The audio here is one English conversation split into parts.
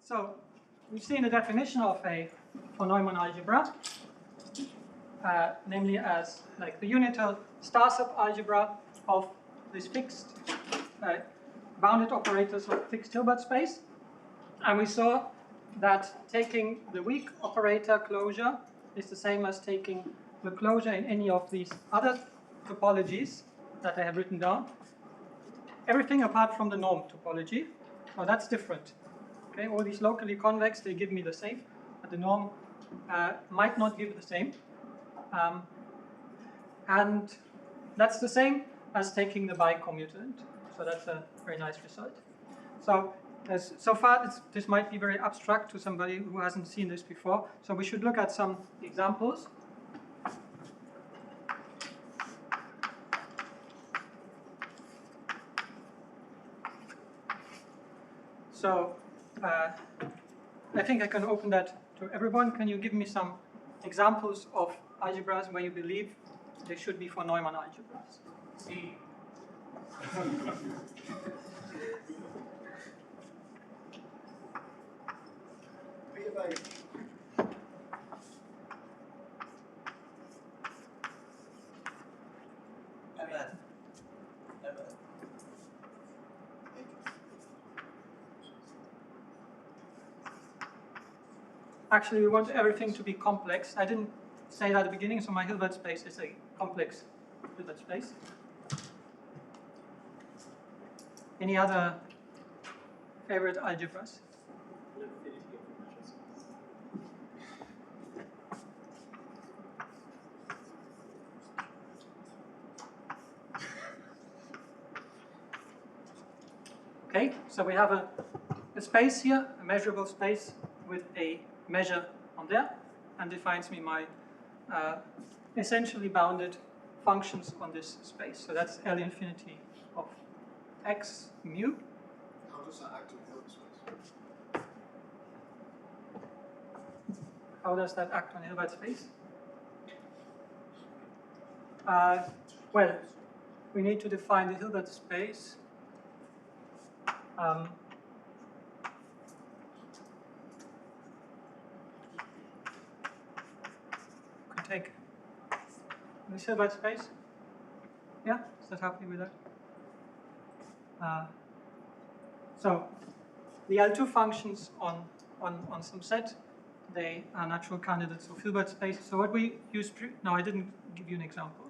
So we've seen the definition of a von Neumann algebra, namely as like the unital star sub algebra of this fixed bounded operators of fixed Hilbert space. And we saw that taking the weak operator closure is the same as taking the closure in any of these other topologies that I have written down. Everything apart from the norm topology. Now that's different. Okay, all these locally convex, they give me the same, but the norm might not give the same. And that's the same as taking the bicommutant. So that's a very nice result. So so far, this might be very abstract to somebody who hasn't seen this before. So we should look at some examples. So I think I can open that to everyone. Can you give me some examples of algebras where you believe they should be for Neumann algebras? C. Actually, we want everything to be complex. I didn't say that at the beginning, so my Hilbert space is a complex Hilbert space. Any other favorite algebras? Okay, so we have a space here, a measurable space with a measure on there, and defines me my essentially bounded functions on this space. So that's L infinity of x mu. How does that act on Hilbert space? How does that act on Hilbert space? Well, we need to define the Hilbert space. Take this Hilbert space. Yeah, is that happy with that? So the L2 functions on some set, they are natural candidates of Hilbert space. So what we use, no, I didn't give you an example.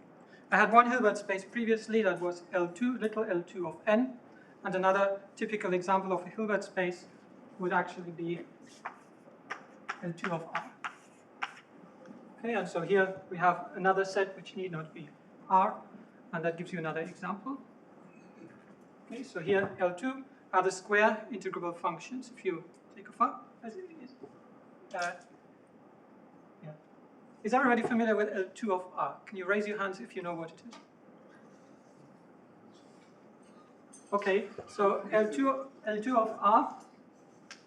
I had one Hilbert space previously that was L2, little L2 of n, and another typical example of a Hilbert space would actually be L2 of R. Okay, and so here we have another set which need not be R, and that gives you another example. Okay, so here L2 are the square integrable functions. If you take a yeah. Is everybody familiar with L2 of R? Can you raise your hands if you know what it is? Okay, so L2 of R,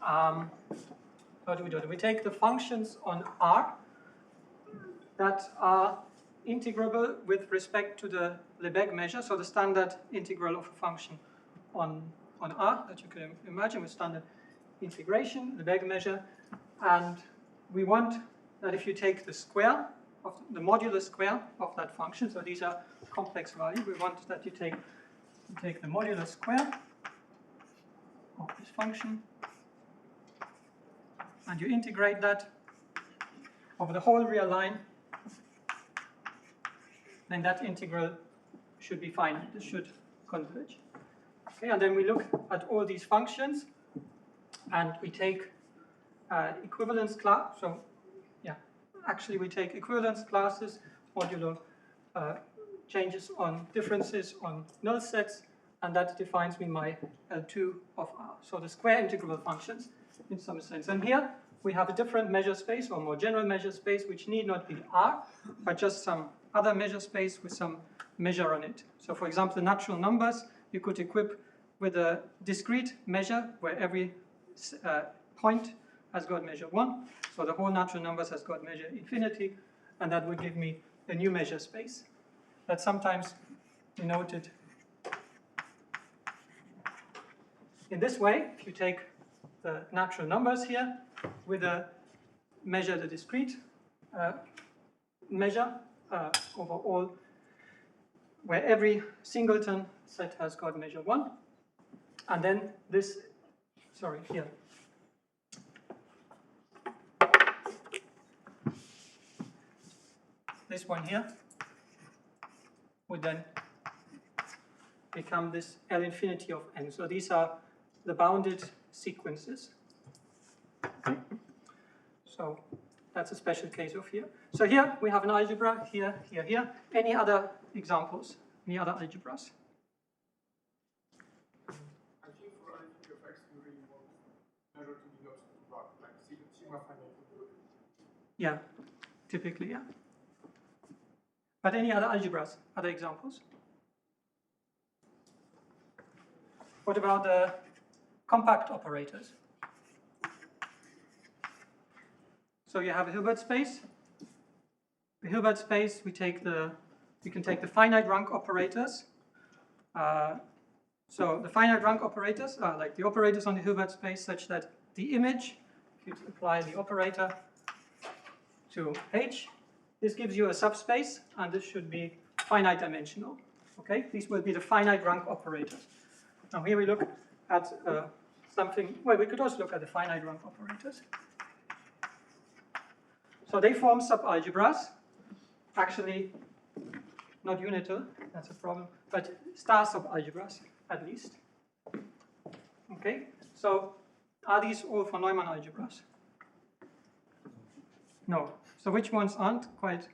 how do we do it? We take the functions on R that are integrable with respect to the Lebesgue measure, so the standard integral of a function on R that you can imagine with standard integration, Lebesgue measure, and we want that if you take the square of the modular square of that function, so these are complex values, we want that you take the modular square of this function and you integrate that over the whole real line, then that integral should be finite. This should converge. Okay, and then we look at all these functions, and we take equivalence class. So, yeah, actually we take equivalence classes modulo changes on differences on null sets, and that defines me my L2 of R. So the square integrable functions in some sense. And here we have a different measure space, or more general measure space, which need not be R, but just some other measure space with some measure on it. So for example, the natural numbers you could equip with a discrete measure where every point has got measure 1. So the whole natural numbers has got measure infinity, and that would give me a new measure space. That's sometimes denoted in this way. If you take the natural numbers here with a measure the discrete measure over all, where every singleton set has got measure 1. And then this, sorry, here. This one here would then become this L infinity of n. So these are the bounded sequences. Okay. So that's a special case of here. So here we have an algebra, here, here, here. Any other examples? Any other algebras? I think for infinity of x, you really want measure to be not too broad, like sigma finite would be good. Yeah, typically, yeah. But any other algebras, other examples? What about the compact operators? So you have a Hilbert space. The Hilbert space, we can take the finite rank operators. So the finite rank operators are like the operators on the Hilbert space such that the image, if you apply the operator to H, this gives you a subspace, and this should be finite dimensional. Okay, these will be the finite rank operators. Now here we look at something, well, we could also look at the finite rank operators. So they form subalgebras, actually not unital, that's a problem, but star subalgebras at least. Okay, so are these all von Neumann algebras? No. So which ones aren't quite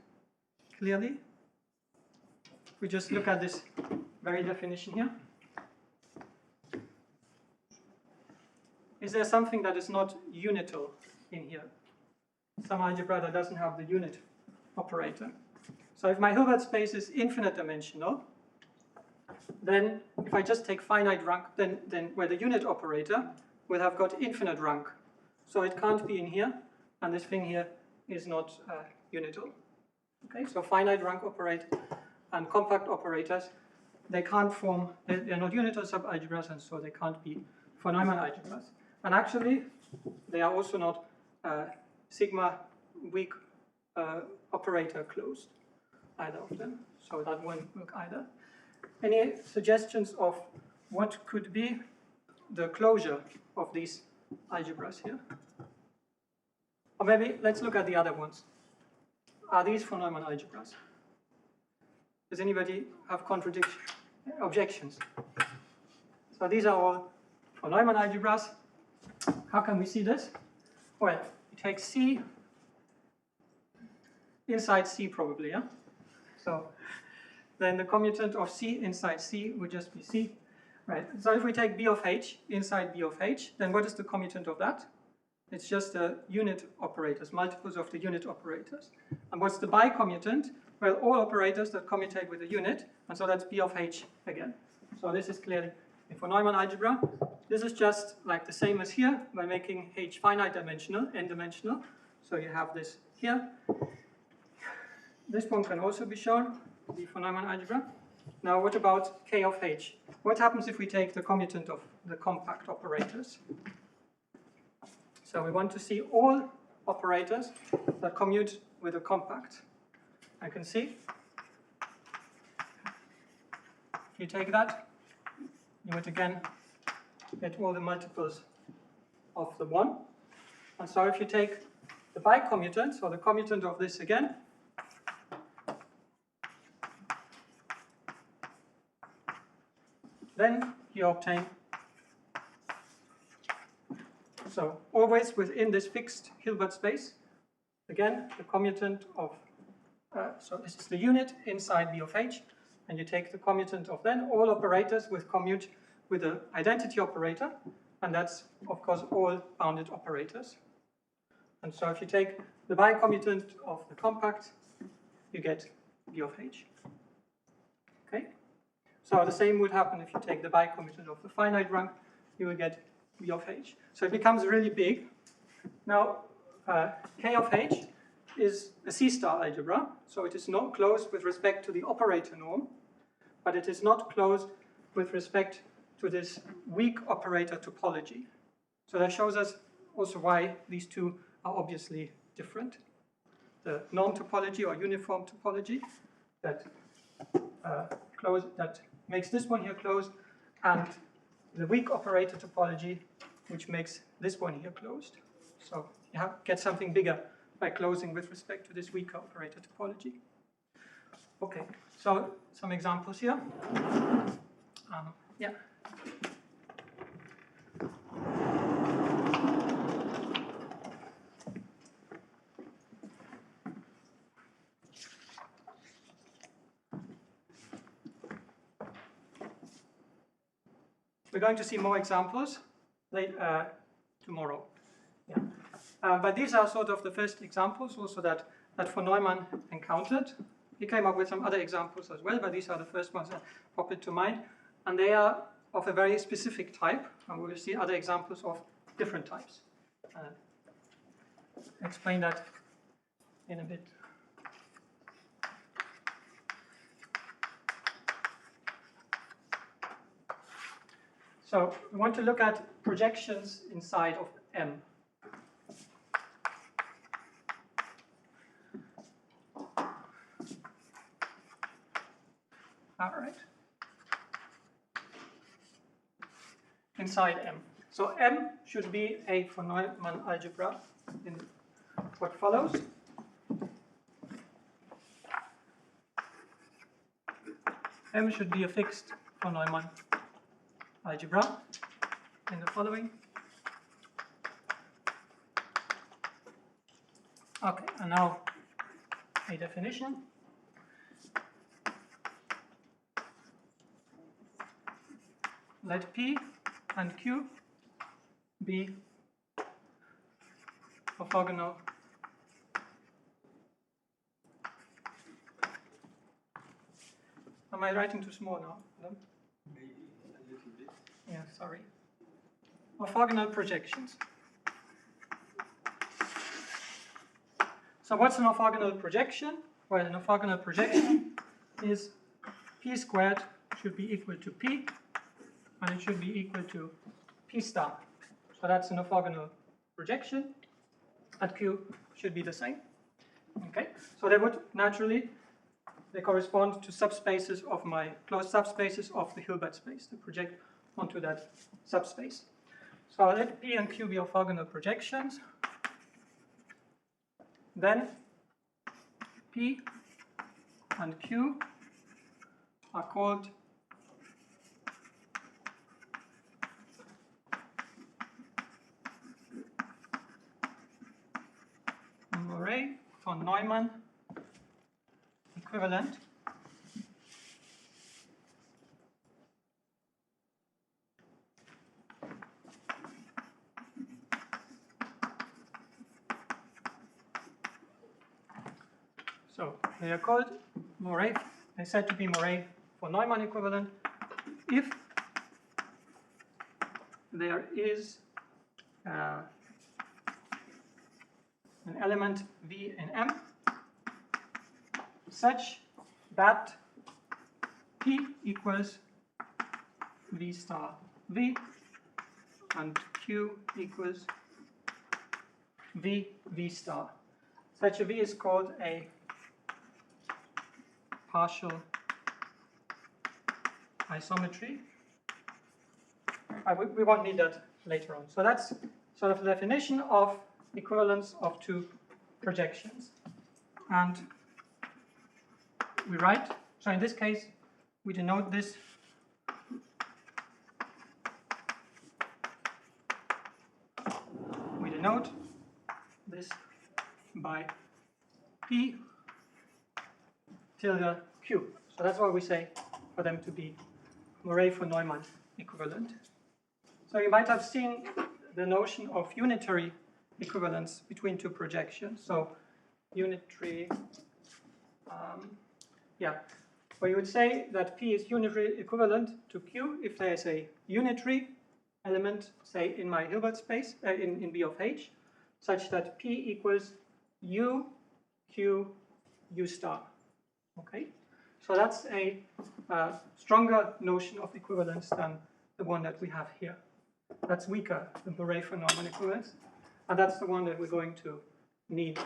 clearly? We just look at this very definition here. Is there something that is not unital in here? Some algebra that doesn't have the unit operator. So if my Hilbert space is infinite dimensional, then if I just take finite rank, then where the unit operator will have got infinite rank. So it can't be in here, and this thing here is not unital. Okay, so finite rank operator and compact operators, they can't form, they're not unital subalgebras, and so they can't be von Neumann algebras. And actually, they are also not sigma weak operator closed, either of them. So that won't work either. Any suggestions of what could be the closure of these algebras here? Or maybe let's look at the other ones. Are these von Neumann algebras? Does anybody have objections? So these are all von Neumann algebras. How can we see this? Well, we take C inside C probably, yeah? So then the commutant of C inside C would just be C. Right, so if we take B of H inside B of H, then what is the commutant of that? It's just the unit operators, multiples of the unit operators. And what's the bicommutant? Well, all operators that commutate with a unit, and so that's B of H again. So this is clearly a von Neumann algebra. This is just like the same as here by making H finite dimensional, n-dimensional. So you have this here. This one can also be shown, the von Neumann algebra. Now what about K of H? What happens if we take the commutant of the compact operators? So we want to see all operators that commute with a compact. I can see. If you take that, you would again get all the multiples of the 1. And so if you take the bicommutant, or the commutant of this again, then you obtain, so always within this fixed Hilbert space, again, the commutant of, so this is the unit inside B of H, and you take the commutant of then all operators with commute with the identity operator, and that's, of course, all bounded operators. And so if you take the bicommutant of the compact, you get B of H. Okay? So the same would happen if you take the bicommutant of the finite rank, you will get B of H. So it becomes really big. Now, K of H is a C-star algebra, so it is not closed with respect to the operator norm, but it is not closed with respect to this weak operator topology. So that shows us also why these two are obviously different. The norm topology or uniform topology that that makes this one here closed, and the weak operator topology which makes this one here closed. So you get something bigger by closing with respect to this weaker operator topology. Okay, so some examples here. Yeah. We're going to see more examples tomorrow. Yeah. But these are sort of the first examples also that von Neumann encountered. He came up with some other examples as well, but these are the first ones that pop into mind. And they are of a very specific type, and we will see other examples of different types. Explain that in a bit. So we want to look at projections inside of M. All right. Inside M. So M should be a von Neumann algebra in what follows. M should be a fixed von Neumann algebra in the following. Okay, and now a definition. Let P and Q be orthogonal Am I writing too small now? Adam? Maybe a little bit. Yeah, sorry. Orthogonal projections. So what's an orthogonal projection? Well, an orthogonal projection is p squared should be equal to p, and it should be equal to p star. So that's an orthogonal projection, and q should be the same. Okay, so they would naturally, they correspond to subspaces of my closed subspaces of the Hilbert space to project onto that subspace. So let P and Q be orthogonal projections. Then P and Q are called Moray von Neumann equivalent. So they are called Moray, they're said to be Moray von Neumann equivalent if there is an element V in M such that P equals V star V and Q equals V star. Such a V is called a partial isometry. We won't need that later on. So that's sort of the definition of equivalence of two projections. And we write, so in this case, we denote this by P tilde Q. So that's why we say for them to be Moray von Neumann equivalent. So you might have seen the notion of unitary equivalence between two projections. So unitary, where you would say that P is unitary equivalent to Q if there is a unitary element, say in my Hilbert space, in B of H, such that P equals U, Q, U star. Okay, so that's a stronger notion of equivalence than the one that we have here. That's weaker, the Boré for normal equivalence. And that's the one that we're going to need.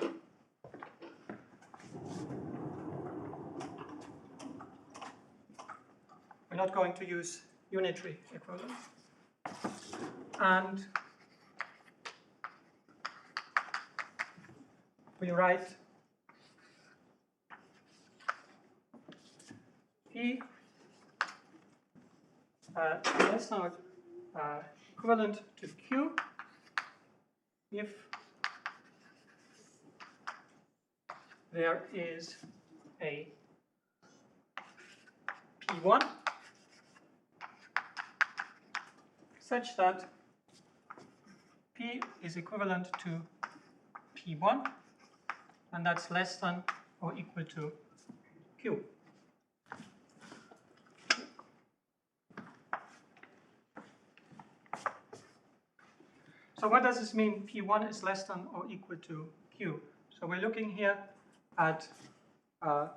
We're not going to use unitary equivalence. And we write P less than or equivalent to Q if there is a P1 such that P is equivalent to P1, and that's less than or equal to Q. So what does this mean, P1 is less than or equal to Q? So we're looking here at, well,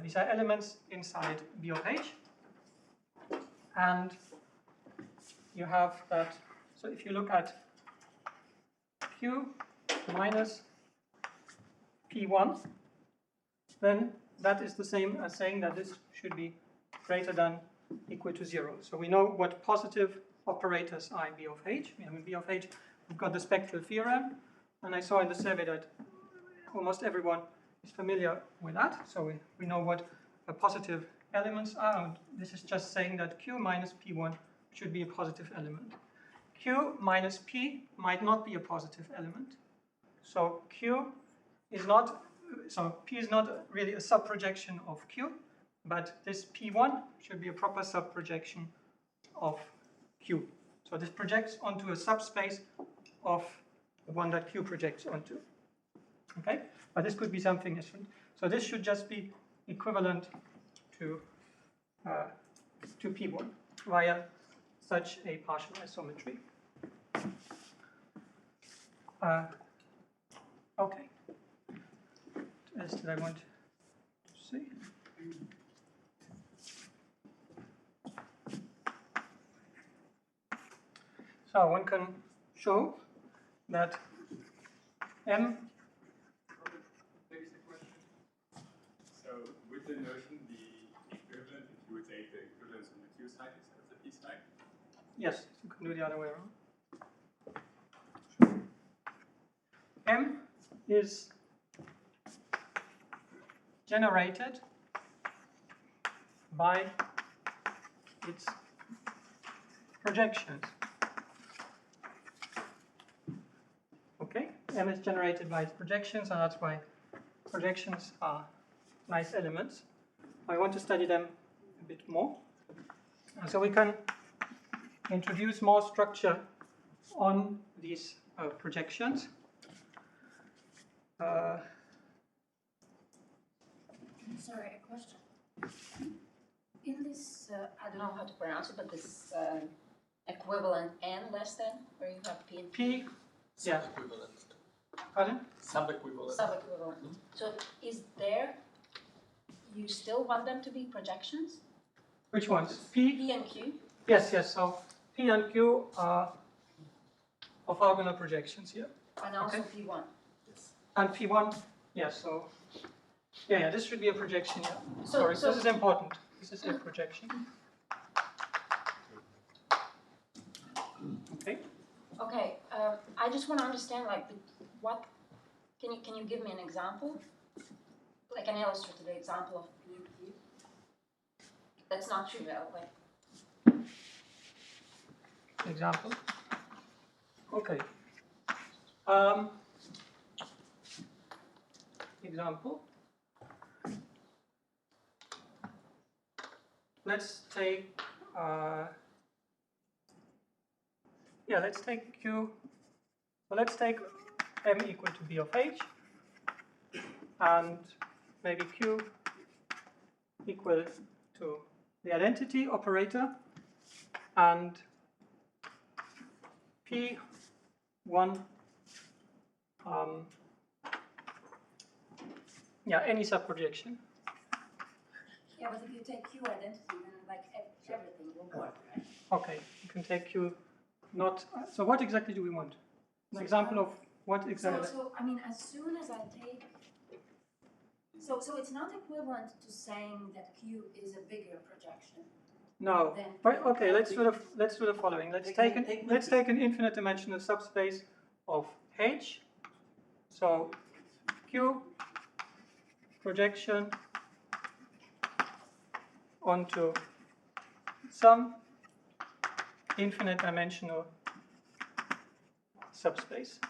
these are elements inside B of H. And you have that, so if you look at Q minus P1, then that is the same as saying that this should be greater than equal to 0. So we know what positive operators are in B of H. In B of H, we've got the spectral theorem, and I saw in the survey that almost everyone is familiar with that. So we know what positive elements are, and this is just saying that Q minus P1 should be a positive element. Q minus P might not be a positive element. So Q is not, so P is not really a subprojection of Q, but this P1 should be a proper subprojection of Q. So this projects onto a subspace of the one that Q projects onto. Okay? But this could be something different. So this should just be equivalent to P1 via such a partial isometry. Okay. What else did I want to see? So one can show that M. So with the notion, the equivalent, if you would take the equivalence on the Q side instead of the P side? Yes, you can do the other way around. M is generated by its projections. Okay, M is generated by its projections, and that's why projections are nice elements. I want to study them a bit more. So we can introduce more structure on these projections. Sorry, a question. In this, I don't know how to pronounce it, but this equivalent n less than, where you have P and P, yeah. Sub-equivalent. Pardon? Sub-equivalent. sub-equivalent. So is there, you still want them to be projections? Which ones? P? P and Q? Yes, yes. So P and Q are orthogonal projections here. And also Okay. P1? And P1, yes. So yeah, this should be a projection. Yeah. So- Sorry, so- this is important. This is a projection. Okay. Okay, I just want to understand, like, what, can you give me an example? Like an illustrative example of P and Q? That's not trivial, like. Example. Okay. Example. Let's take. Let's take Q. So let's take M equal to B of H, and maybe Q equal to the identity operator, and P1, any subprojection. Yeah, but if you take Q identity, then like everything will work, right? Okay, you can take Q not. So what exactly do we want? An example of what exactly? So I mean, as soon as I take, so it's not equivalent to saying that Q is a bigger projection. No. Then Right, okay, let's do the following. Let's take an infinite dimensional subspace of H. So Q projection onto some infinite dimensional subspace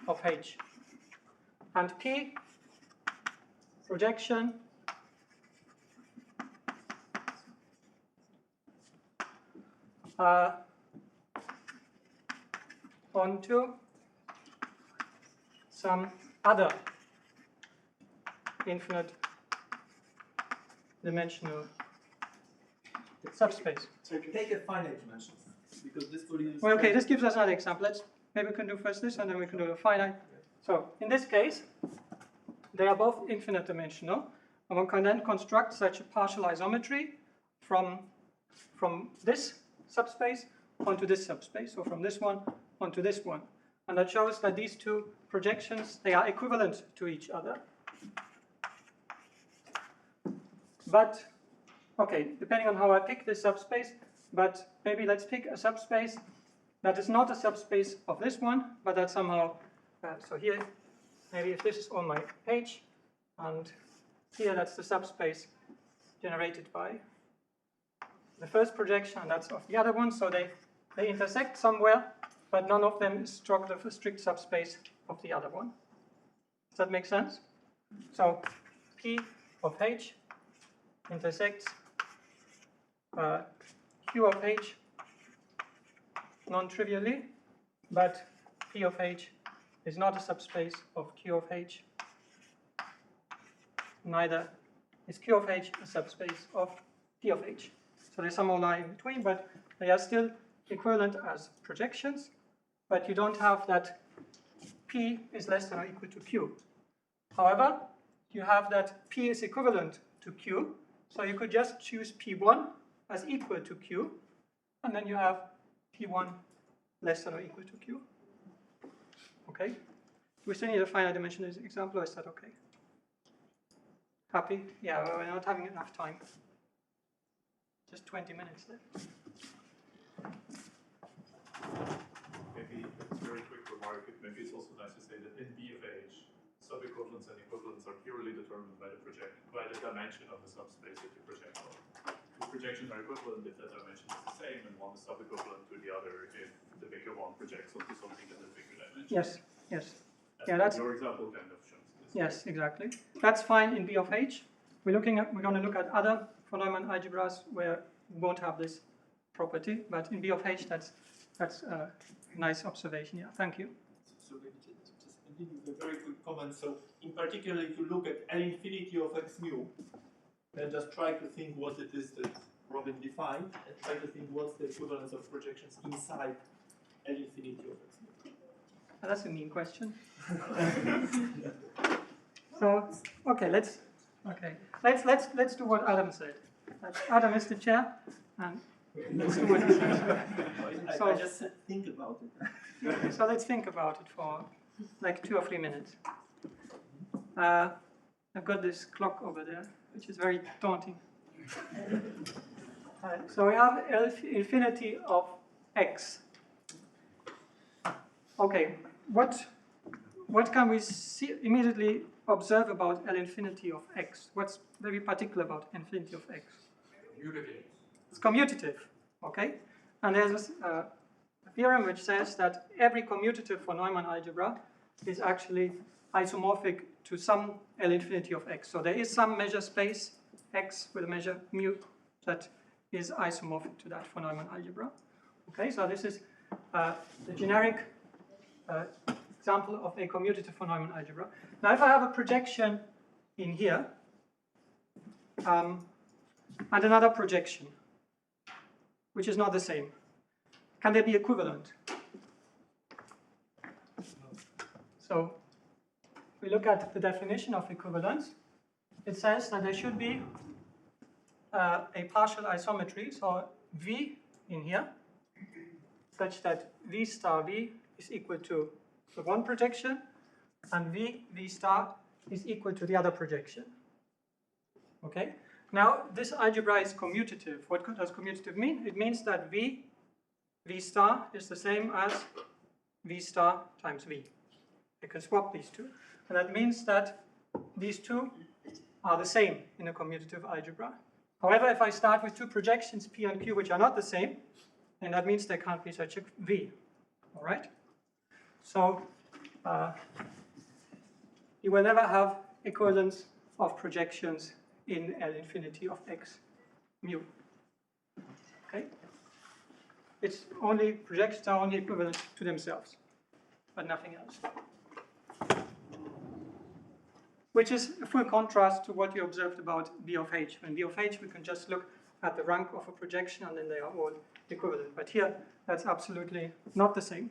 of H. And P projection onto some other infinite dimensional subspace. So take a finite dimension, because this will use. Well, okay, this gives us another example. Maybe we can do first this, and then we can do a finite. So in this case, they are both infinite dimensional, and one can then construct such a partial isometry from this subspace onto this subspace, so from this one onto this one. And that shows that these two projections, they are equivalent to each other. But, okay, depending on how I pick this subspace, but maybe let's pick a subspace that is not a subspace of this one, but that somehow, so here, maybe if this is on my H, and here that's the subspace generated by the first projection, and that's of the other one, so they intersect somewhere, but none of them is strict subspace of the other one. Does that make sense? So P of H intersects Q of H non-trivially, but P of H is not a subspace of Q of H. Neither is Q of H a subspace of P of H. So they somehow lie in between, but they are still equivalent as projections, but you don't have that P is less than or equal to Q. However, you have that P is equivalent to Q, so you could just choose P1 as equal to Q, and then you have P1 less than or equal to Q. Okay? We still need a finite dimensional example, or is that okay? Happy? Yeah, we're not having enough time. Just 20 minutes left. Maybe a very quick remark, maybe it's also nice to say that in B of H, subequivalence and equivalence are purely determined by the dimension of the subspace that you project on. Two projections are equivalent if that dimension is the same, and one is subequivalent to the other if the bigger one projects onto something that has bigger dimension. Yes, yes. That's your example kind of shows this. Yes, exactly. That's fine in B of H. We're going to look at other von Neumann algebras where we won't have this property, but in B of H, that's a nice observation. Yeah, thank you. So just continue with a very quick comment. So in particular, if you look at L infinity of x mu, then just try to think what it is that Robin defined, and try to think what's the equivalence of projections inside L infinity of x mu. That's a mean question. So, okay, let's do what Adam said. Adam is the chair, and let's do what he says. I just said think about it. So let's think about it for like 2 or 3 minutes. I've got this clock over there, which is very daunting. So we have L infinity of x. Okay, what can we see immediately observe about L infinity of x? What's very particular about infinity of x? Commutative. It's commutative, okay? And there's a theorem which says that every commutative von Neumann algebra is actually isomorphic to some L infinity of x. So there is some measure space x with a measure mu that is isomorphic to that von Neumann algebra. Okay, so this is the generic example of a commutative von Neumann algebra. Now if I have a projection in here, and another projection, which is not the same, can they be equivalent? So if we look at the definition of equivalence, it says that there should be a partial isometry, so V in here, such that V star V is equal to the one projection, and V star is equal to the other projection. Okay? Now, this algebra is commutative. What does commutative mean? It means that V star is the same as V star times V. You can swap these two. And that means that these two are the same in a commutative algebra. However, if I start with two projections, P and Q, which are not the same, then that means there can't be such a V. All right? So, you will never have equivalence of projections in L infinity of X mu. Okay? It's only, projections are only equivalent to themselves, but nothing else. Which is a full contrast to what you observed about B of H. When B of H, we can just look at the rank of a projection and then they are all equivalent. But here, that's absolutely not the same.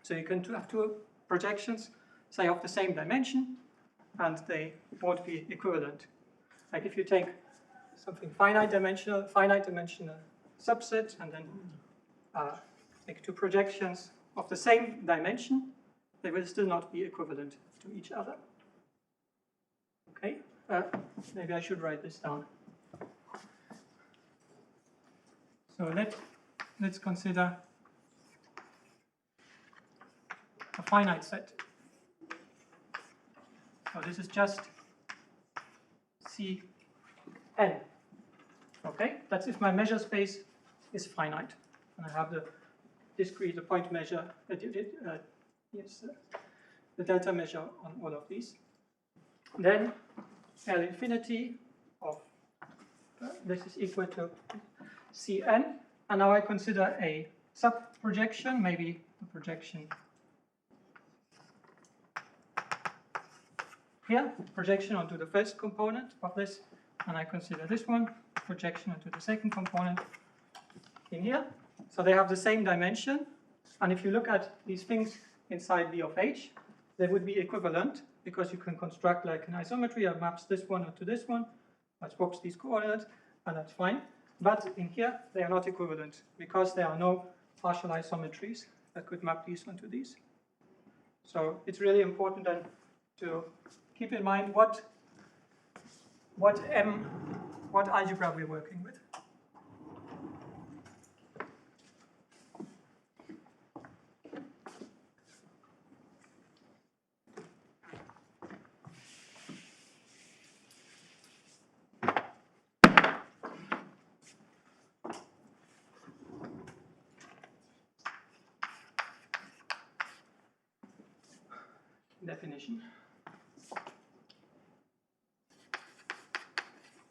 So you can have two projections, say of the same dimension, and they won't be equivalent. Like if you take something finite dimensional subset, and then make two projections of the same dimension, they will still not be equivalent to each other. Okay, maybe I should write this down. So let's consider a finite set. So this is just Cn. Okay, that's if my measure space is finite, and I have the discrete, the point measure, the delta measure on all of these. Then L infinity of this is equal to Cn, and now I consider a sub-projection, maybe a projection here, projection onto the first component of this, and I consider this one, projection onto the second component in here. So they have the same dimension, and if you look at these things inside V of H, they would be equivalent, because you can construct like an isometry that maps this one onto this one, that swaps these coordinates, and that's fine. But in here, they are not equivalent, because there are no partial isometries that could map these onto these. So it's really important then to keep in mind what algebra we're working with. Definition.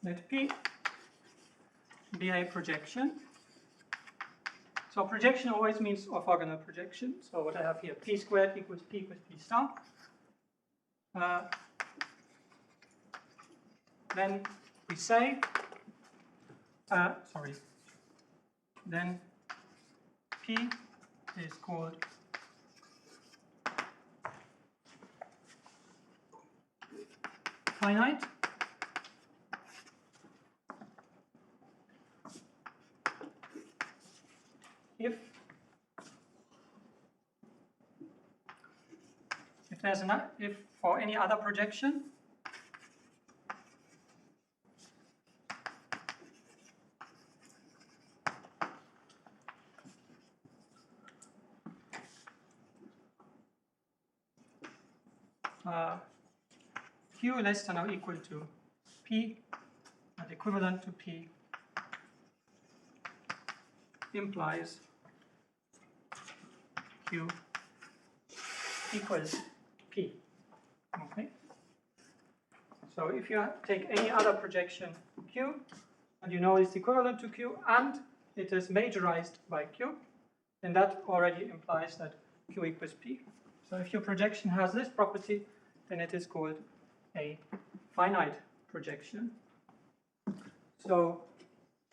Let P be a projection. So projection always means orthogonal projection. So what I have here, P squared equals P with P star. Then we say, then P is called finite. If for any other projection Q less than or equal to P and equivalent to P implies Q equals P. Okay. So if you take any other projection Q, and you know it's equivalent to Q, and it is majorized by Q, then that already implies that Q equals P. So if your projection has this property, then it is called a finite projection. So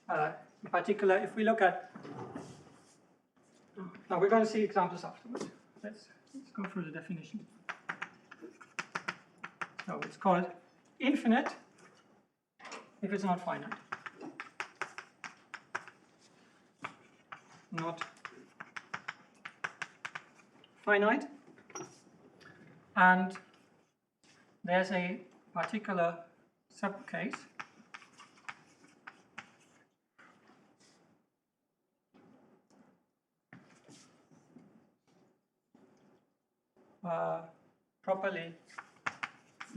in particular, if we look at, now we're going to see examples afterwards. Let's go through the definition. So it's called infinite if it's not finite. not finite. And there's a particular subcase properly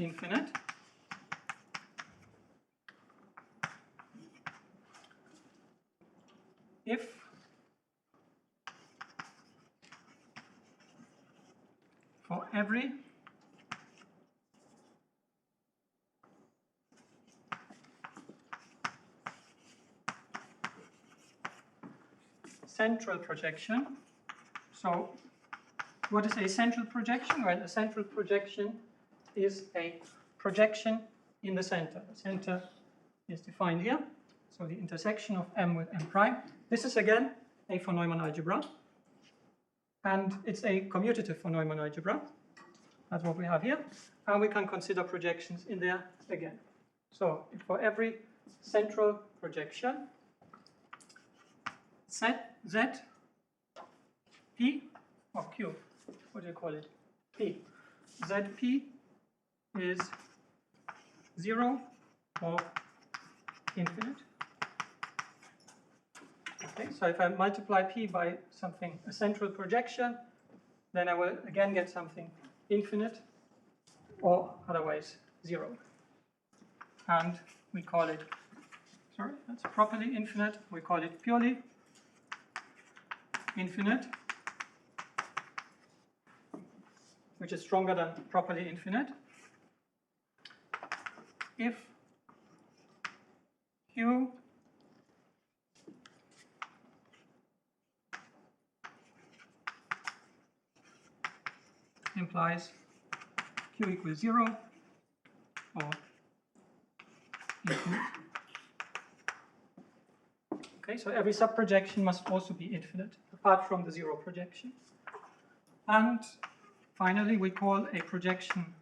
infinite if for every central projection. So what is a central projection? Well, a central projection is a projection in the center. The center is defined here. So the intersection of M with M prime. This is again a von Neumann algebra. And it's a commutative von Neumann algebra. That's what we have here. And we can consider projections in there again. So for every central projection, Z P or Q, what do you call it? P. ZP is 0 or infinite. Okay, so if I multiply P by something, a central projection, then I will again get something infinite or otherwise 0. And we call it, sorry, that's properly infinite. We call it purely infinite, which is stronger than properly infinite, if Q implies Q equals 0 or infinite. Okay, so every subprojection must also be infinite, apart from the 0 projection. And finally, we call a projection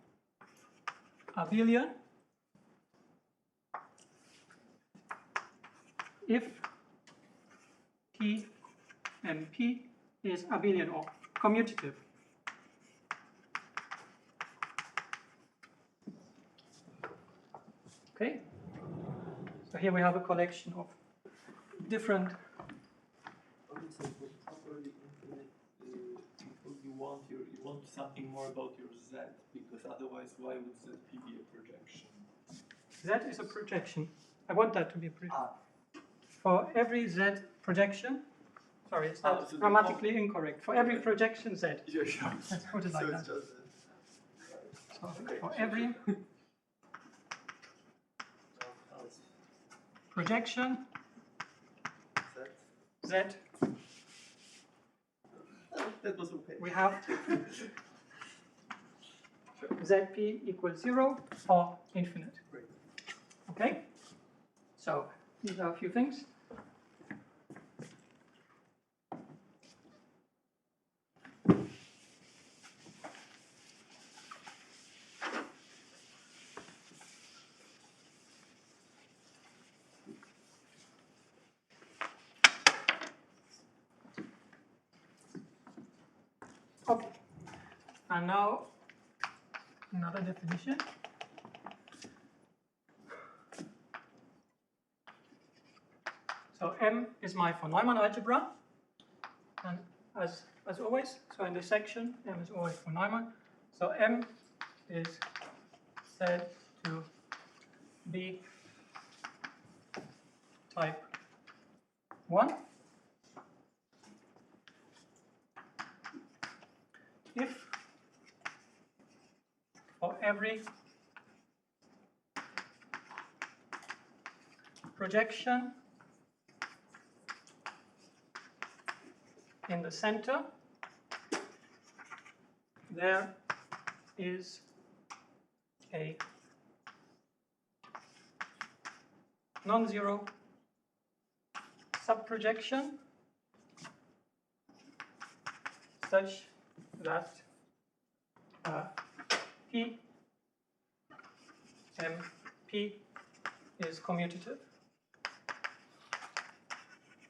abelian if P and P is abelian or commutative. Okay, so here we have a collection of different. So for properly infinite, you want something more about your Z, because otherwise, why would ZP be a projection? Z is a projection. I want that to be a projection. For every Z projection, sorry, it's not so grammatically incorrect. For every projection Z. Yeah, sure. Let's put it like So that. it's just So for every projection Z, that was okay. we have ZP equals 0 or infinite. Great. Okay? So these are a few things. Okay, and now another definition. So M is my von Neumann algebra, and as always, so in this section, M is always von Neumann. So M is said to be type 1. If for every projection in the center there is a non-zero subprojection such that P M P is commutative.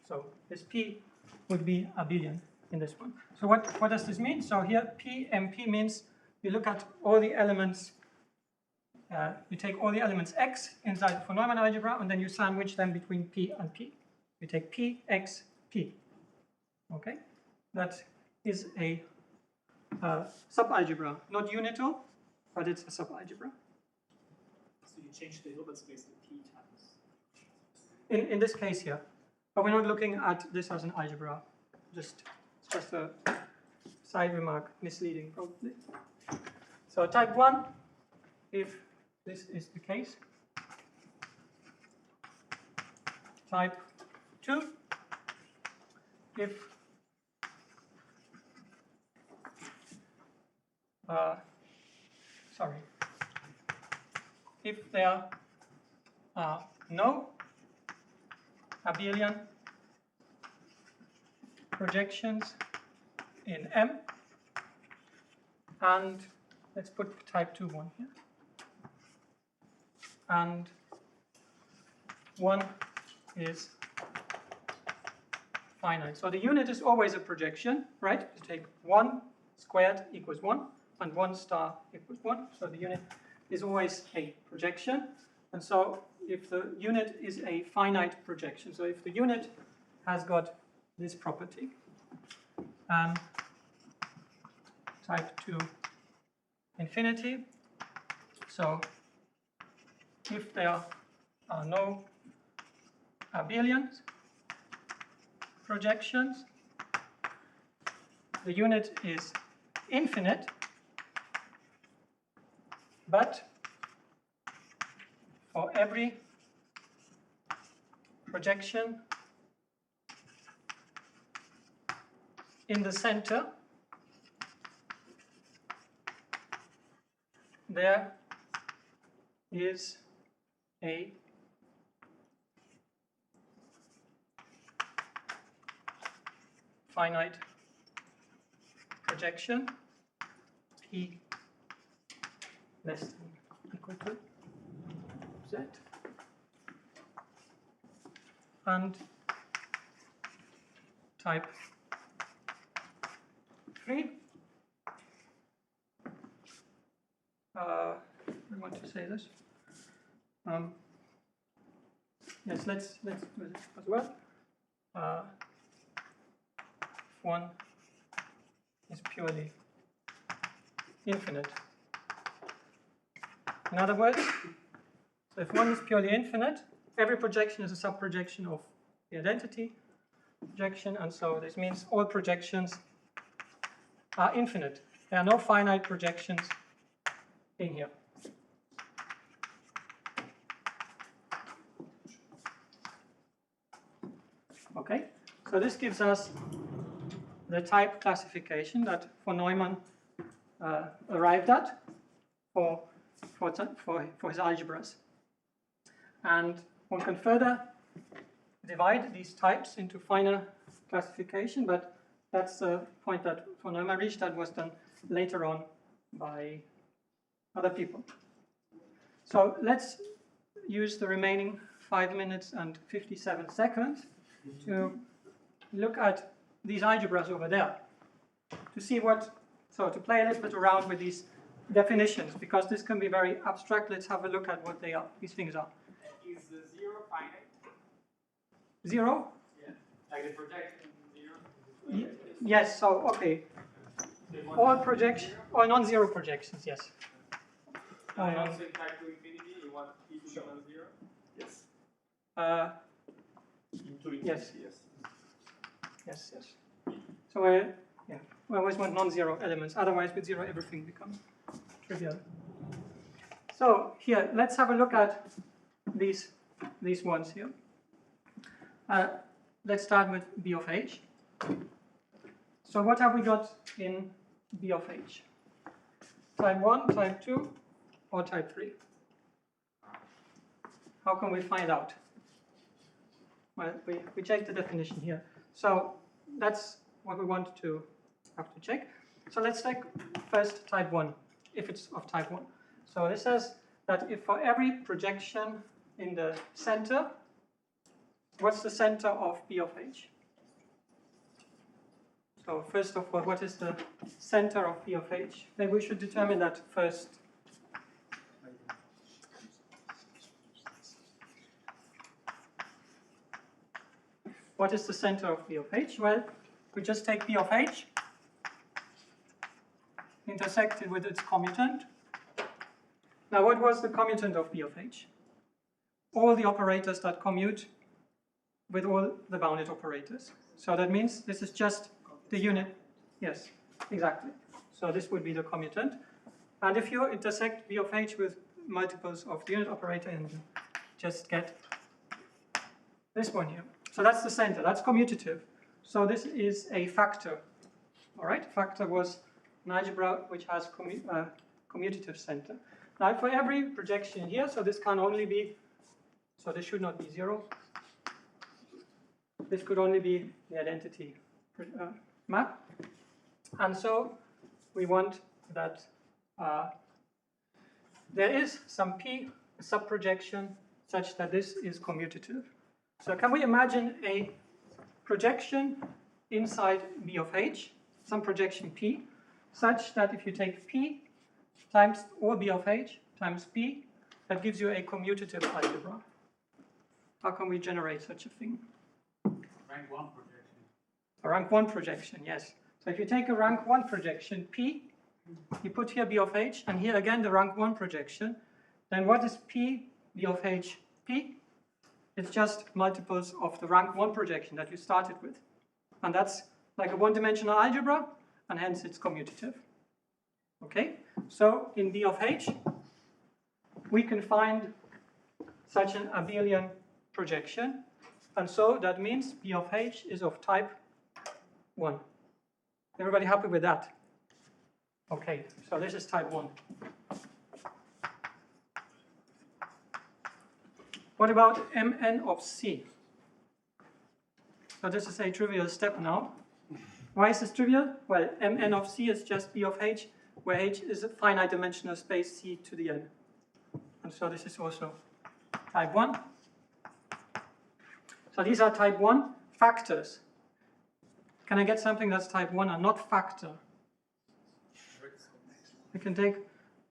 So this P would be abelian in this one. So what does this mean? So here PMP means you look at all the elements, you take all the elements X inside the von Neumann algebra, and then you sandwich them between P and P. You take P, X, P. Okay? That is a subalgebra, not unital, but it's a subalgebra. So you change the Hilbert space to P times. In this case here, but we're not looking at this as an algebra. It's just a side remark, misleading probably. So type 1, if this is the case. Type 2, if if there are no abelian projections in M, and let's put type 2 one here, and 1 is finite. So the unit is always a projection, right? You take 1 squared equals 1, and 1 star equals 1. So the unit is always a projection. And so if the unit is a finite projection, so if the unit has got this property, type 2 infinity, so if there are no abelian projections, the unit is infinite, but for every projection in the center, there is a finite projection P less than equal to Z, and type 3. I want to say this. Yes, let's do this as well. If 1 is purely infinite. In other words, so if 1 is purely infinite, every projection is a subprojection of the identity projection, and so this means all projections are infinite. There are no finite projections in here. Okay, so this gives us the type classification that von Neumann arrived at for his algebras. And one can further divide these types into finer classification, but that's the point that von Neumann reached. That was done later on by other people. So let's use the remaining 5 minutes and 57 seconds to look at these algebras over there, to see to play a little bit around with these definitions, because this can be very abstract. Let's have a look at what these things are. Is the 0 finite? 0? Yeah. Like the projection 0? Yes, so, okay. All non-zero projections, yes. Also in type 2 infinity, you want P to be non-zero? Yes. Yes. So we always want non-zero elements. Otherwise, with 0, everything becomes trivial. So here, let's have a look at these ones here. Let's start with B of H. So what have we got in B of H? Type 1, type 2, or type 3? How can we find out? Well, we check the definition here. So that's what we want to have to check. So let's take first type 1, if it's of type 1. So this says that if for every projection in the center, what's the center of B of H? So first of all, what is the center of P of H? Maybe we should determine that first. What is the center of P of H? Well, we just take P of H, intersect it with its commutant. Now, what was the commutant of P of H? All the operators that commute with all the bounded operators. So that means this is just the unit. Yes, exactly. So this would be the commutant. And if you intersect P of H with multiples of the unit operator, and you just get this one here. So that's the center, that's commutative. So this is a factor. All right, factor was an algebra which has commutative center. Now for every projection here, so this can only be, so this should not be 0. This could only be the identity map. And so we want that there is some P subprojection such that this is commutative. So can we imagine a projection inside B of H, some projection P, such that if you take P times or B of H times P, that gives you a commutative algebra? How can we generate such a thing? Rank 1 projection. A rank 1 projection, yes. So if you take a rank 1 projection P, you put here B of H, and here again the rank 1 projection, then what is P, B of H, P? It's just multiples of the rank 1 projection that you started with. And that's like a one-dimensional algebra, and hence it's commutative. Okay? So in B of H, we can find such an abelian projection. And so that means B of H is of type 1. Everybody happy with that? Okay, so this is type 1. What about Mn of C? So this is a trivial step now. Why is this trivial? Well, Mn of C is just B of H, where H is a finite dimensional space C to the n. And so this is also type 1. So these are type 1 factors. Can I get something that's type 1 and not factor? We can take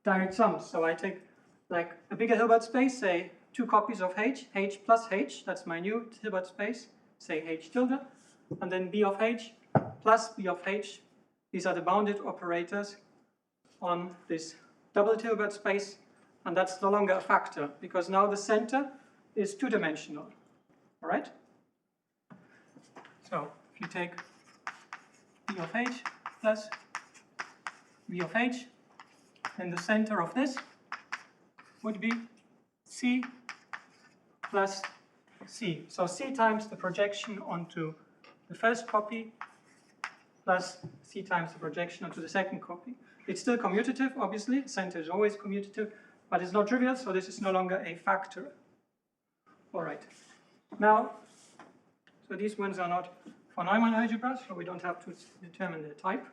direct sums. So I take like a bigger Hilbert space, say 2 copies of H, H plus H, that's my new Hilbert space, say H tilde, and then B of H plus B of H. These are the bounded operators on this double Hilbert space, and that's no longer a factor, because now the center is 2-dimensional. All right? So if you take B of H plus B of H, then the center of this would be C plus C. So C times the projection onto the first copy plus C times the projection onto the second copy. It's still commutative, obviously. Center is always commutative, but it's not trivial, so this is no longer a factor. All right. Now, so these ones are not von Neumann algebras, so we don't have to determine their type.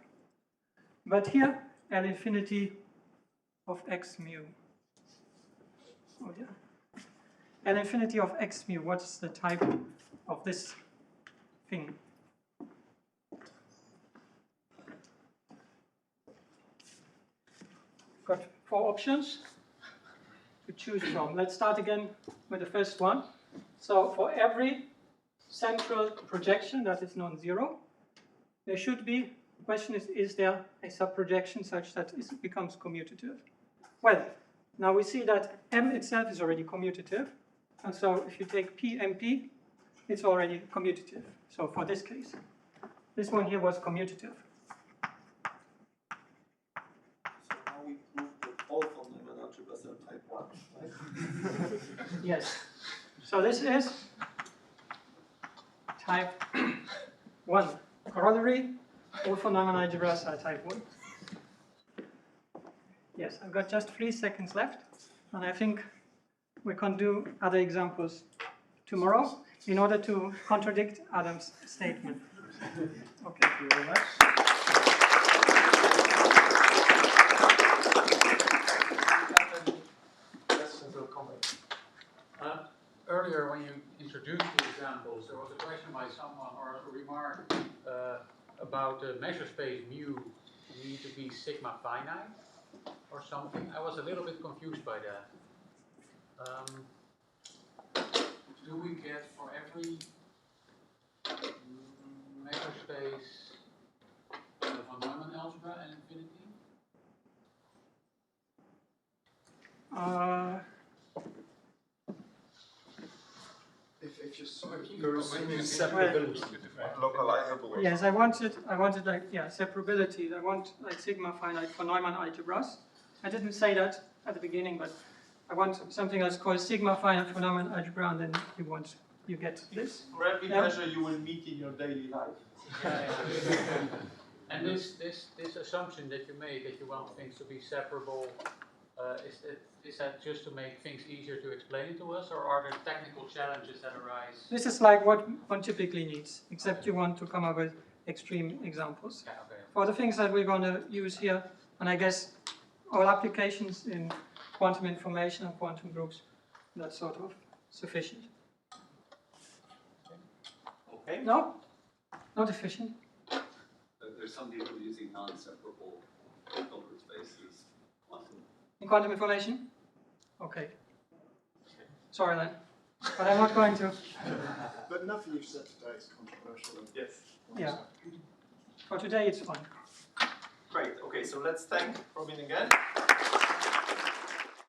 But here, L infinity of x mu. Oh yeah. L infinity of x mu, what's the type of this thing? Got 4 options to choose from. Let's start again with the first one. So for every central projection that is non-zero, there should be, the question is there a subprojection such that it becomes commutative? Well, now we see that M itself is already commutative, and so if you take P MP, it's already commutative. So for this case, this one here was commutative. So now we prove that all von Neumann algebras are type 1, right? Yes. So this is type 1. Corollary, all von Neumann algebras are type 1. Yes, I've got just 3 seconds left, and I think we can do other examples tomorrow in order to contradict Adam's statement. Okay, thank you very much. Questions or comments? Earlier, when you introduced the examples, there was a question by someone or a remark about the measure space mu need to be sigma finite or something. I was a little bit confused by that. Do we get for every measure space von Neumann algebra and infinity? If you're assuming separability, localizable. Yes, I wanted like, separability. I want like sigma finite for Neumann algebras. I didn't say that at the beginning, but I want something that's called sigma finite for Neumann algebra, and then you get this. For every measure you will meet in your daily life. And this assumption that you made that you want things to be separable, is that just to make things easier to explain to us, or are there technical challenges that arise? This is like what one typically needs, except you want to come up with extreme examples. Yeah, okay. For the things that we're going to use here, and I guess all applications in quantum information and quantum groups, that's sort of sufficient. Okay. No? Not efficient? There's some people using non-separable filter spaces. In quantum information? Okay. Sorry then. But I'm not going to. But nothing you've said today is controversial. Yes. Yeah. For today it's fine. Great. Okay, so let's thank Robin again.